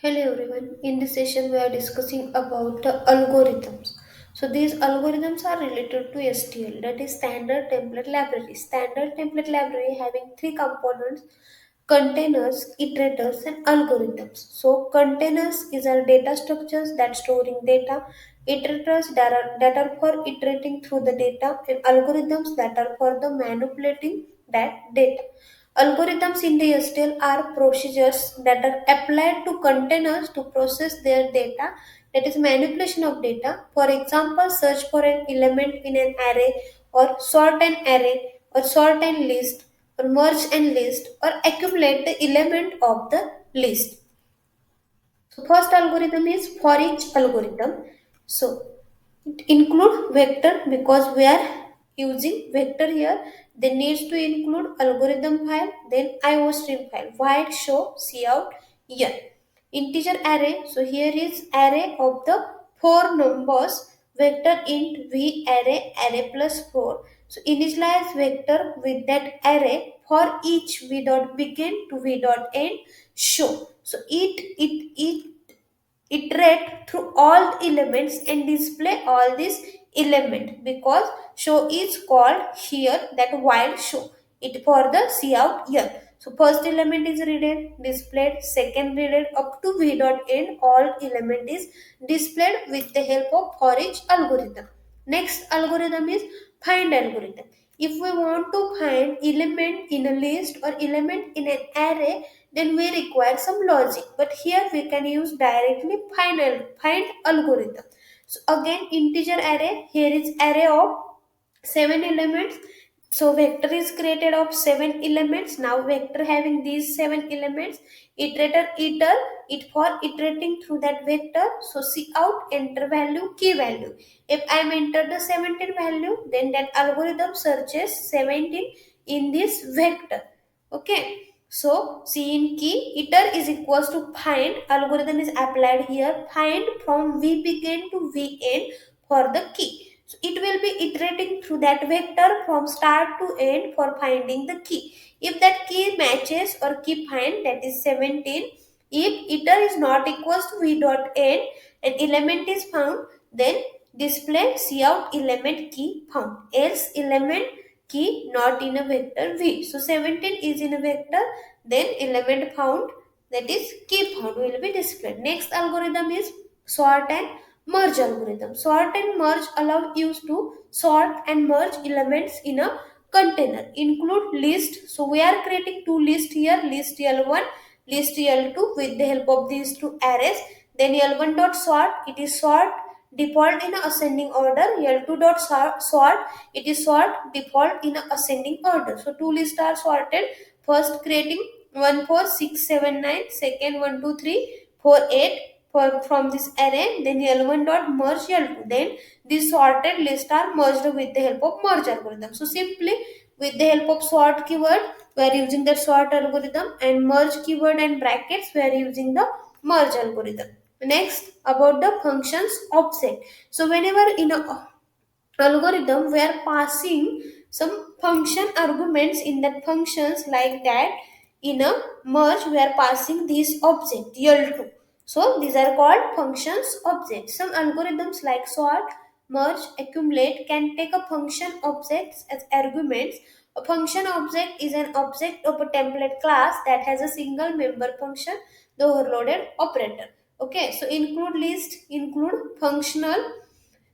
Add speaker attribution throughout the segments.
Speaker 1: Hello everyone. In this session, we are discussing about algorithms. So these algorithms are related to STL, that is Standard Template Library. Standard Template Library having three components: containers, iterators, and algorithms. So containers is our data structures that storing data. Iterators that are for iterating through the data, and algorithms that are for the manipulating that data. Algorithms in the STL are procedures that are applied to containers to process their data, that is manipulation of data. For example, search for an element in an array, or sort an array, or sort and list, or merge and list, or accumulate the element of the list. So first algorithm is for each algorithm. So it include vector because we are using vector here. Then needs to include algorithm file, then IO stream file, void show, cout, here. Integer array. So here is array of the four numbers. Vector int v array array plus 4. So initialize vector with that array for each v dot begin to v dot end show. So it iterate through all the elements and display all these element, because show is called here that while show it for the cout here. So first element is readed displayed, second readed up to v dot end all element is displayed with the help of for each algorithm. Next algorithm is find algorithm. If we want to find element in a list or element in an array, then we require some logic, but here we can use directly find algorithm. So again, integer array, here is array of 7 elements. So vector is created of 7 elements. Now vector having these 7 elements, iterator iter it for iterating through that vector. So cout enter value key value. If I am enter the 17 value, then that algorithm searches 17 in this vector. Okay. So C in key iter is equals to find, algorithm is applied here, find from v begin to v end for the key. So it will be iterating through that vector from start to end for finding the key. If that key matches or key find, that is 17. If iter is not equals to v dot end and element is found, then display cout element key found, else element key not in a vector v. So 17 is in a vector, then element found, that is key found, will be displayed. Next algorithm is sort and merge algorithm. Sort and merge allow you to sort and merge elements in a container. Include list. So we are creating two lists here, list L1, list L2 with the help of these two arrays. Then L1 dot sort, it is sort default in a ascending order. L2 dot sort, it is sort default in a ascending order. So two lists are sorted. First creating 1 4 6 7 9, second 1 2 3 4 8 from this array, then L1 dot merge L2. Then these sorted list are merged with the help of merge algorithm. So simply with the help of sort keyword, we are using the sort algorithm, and merge keyword and brackets, we are using the merge algorithm. Next, about the functions object. So whenever in a algorithm we are passing some function arguments in that functions, like that in a merge we are passing this object L2. So these are called functions objects. Some algorithms like sort, merge, accumulate can take a function objects as arguments. A function object is an object of a template class that has a single member function, the overloaded operator. Okay, so include list, include functional.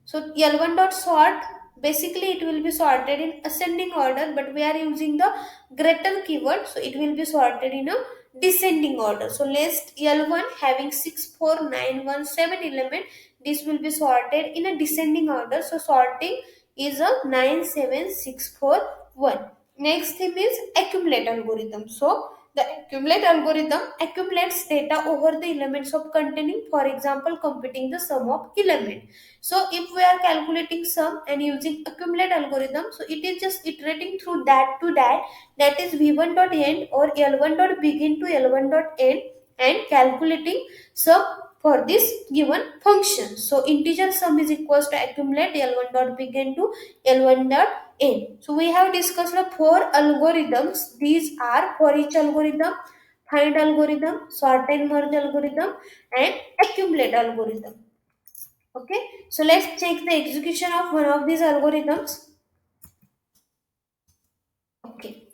Speaker 1: So L1 dot sort, basically it will be sorted in ascending order, but we are using the greater keyword, so it will be sorted in a descending order. So list L1 having 6 4 9 1 7 element, this will be sorted in a descending order. So sorting is a 9 7 6 4 1. Next thing is accumulate algorithm. So the accumulate algorithm accumulates data over the elements of containing, for example, computing the sum of element. So if we are calculating sum and using accumulate algorithm, so it is just iterating through that to that, that is v1 dot end or l1 dot begin to l1 dot end, and calculating sum for this given function. So integer sum is equals to accumulate l1 dot begin to l1 dot end. So we have discussed the four algorithms. These are for each algorithm find algorithm, sort and merge algorithm, and accumulate algorithm. Okay, so let's check the execution of one of these algorithms. Okay,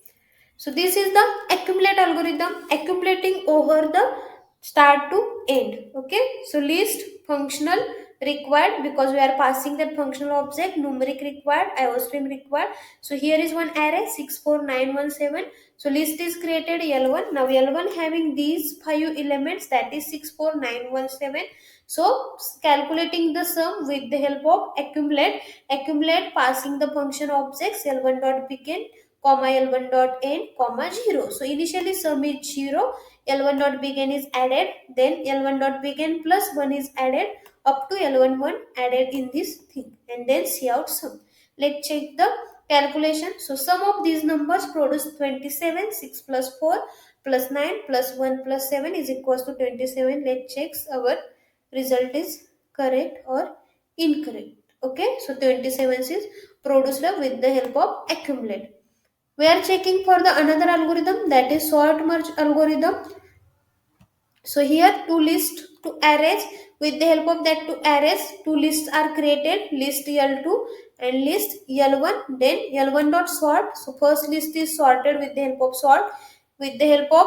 Speaker 1: so this is the accumulate algorithm, accumulating over the start to end. Okay, so list functional required, because we are passing that functional object, numeric required, iostream required. So here is one array 64917. So list is created L1. Now L1 having these five elements, that is 64917. So calculating the sum with the help of accumulate passing the function objects L1 dot begin comma L1 dot end comma 0. So initially sum is 0, L1 dot begin is added, then L1 dot begin plus 1 is added up to L1 1 added in this thing, and then see out sum. Let's check the calculation. So sum of these numbers produce 27, 6 plus 4 plus 9 plus 1 plus 7 is equals to 27. Let's check our result is correct or incorrect. Okay, so 27 is produced with the help of accumulate. We are checking for the another algorithm, that is sort merge algorithm. So here two lists to arrays, with the help of that two arrays, two lists are created, list L2 and list L1. Then L1 dot sort, so first list is sorted with the help of sort. With the help of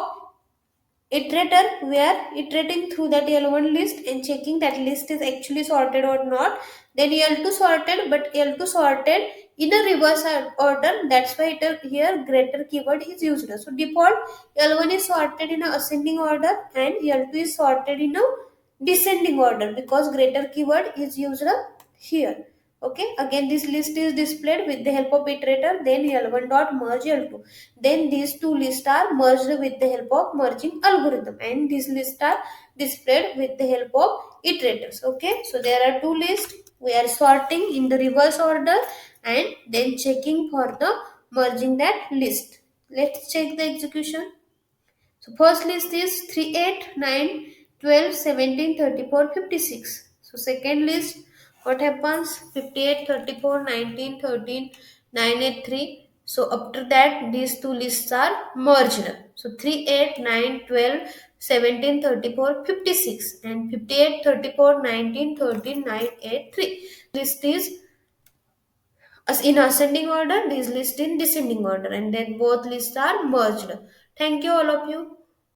Speaker 1: iterator, we are iterating through that L1 list and checking that list is actually sorted or not. Then L2 sorted, but L2 sorted in a reverse order, that's why here greater keyword is used. So default L1 is sorted in a ascending order and L2 is sorted in a descending order, because greater keyword is used here. Okay, again this list is displayed with the help of iterator, then L1 dot merge L2. Then these two lists are merged with the help of merging algorithm, and these lists are displayed with the help of iterators. Okay, so there are two lists, we are sorting in the reverse order and then checking for the merging that list. Let's check the execution. So first list is 3, 8, 9, 12, 17, 34, 56. So second list, what happens? 58, 34, 19, 13, 9, 8, 3. So after that, these two lists are merged. So 3, 8, 9, 12, 17, 34, 56, and 58, 34, 19, 13, 9, 8, 3. List is as in ascending order, this list in descending order, and then both lists are merged. Thank you all of you.